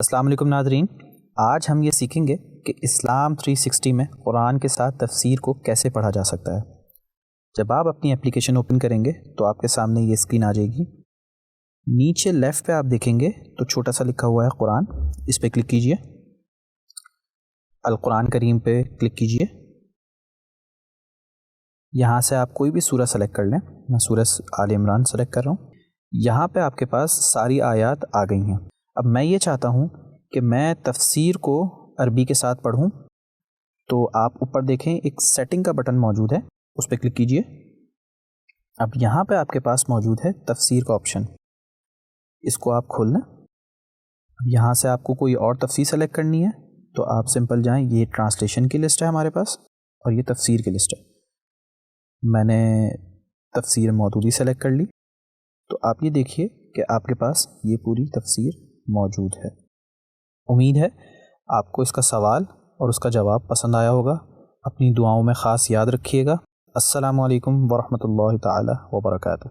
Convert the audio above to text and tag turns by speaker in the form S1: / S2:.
S1: السلام علیکم ناظرین، آج ہم یہ سیکھیں گے کہ اسلام 360 میں قرآن کے ساتھ تفسیر کو کیسے پڑھا جا سکتا ہے۔ جب آپ اپنی اپلیکیشن اوپن کریں گے تو آپ کے سامنے یہ اسکرین آ جائے گی۔ نیچے لیفٹ پہ آپ دیکھیں گے تو چھوٹا سا لکھا ہوا ہے قرآن، اس پہ کلک کیجئے۔ القرآن کریم پہ کلک کیجئے۔ یہاں سے آپ کوئی بھی سورہ سلیکٹ کر لیں، میں سورہ آل عمران سلیکٹ کر رہا ہوں۔ یہاں پہ آپ کے پاس ساری آیات آ گئی ہیں۔ اب میں یہ چاہتا ہوں کہ میں تفسیر کو عربی کے ساتھ پڑھوں، تو آپ اوپر دیکھیں ایک سیٹنگ کا بٹن موجود ہے، اس پہ کلک کیجئے۔ اب یہاں پہ آپ کے پاس موجود ہے تفسیر کا آپشن، اس کو آپ کھول لیں۔ یہاں سے آپ کو کوئی اور تفسیر سلیکٹ کرنی ہے تو آپ سمپل جائیں، یہ ٹرانسلیشن کی لسٹ ہے ہمارے پاس اور یہ تفسیر کی لسٹ ہے۔ میں نے تفسیر مودودی سلیکٹ کر لی، تو آپ یہ دیکھیے کہ آپ کے پاس یہ پوری تفسیر موجود ہے۔ امید ہے آپ کو اس کا سوال اور اس کا جواب پسند آیا ہوگا۔ اپنی دعاؤں میں خاص یاد رکھیے گا۔ السلام علیکم ورحمۃ اللہ تعالی وبرکاتہ۔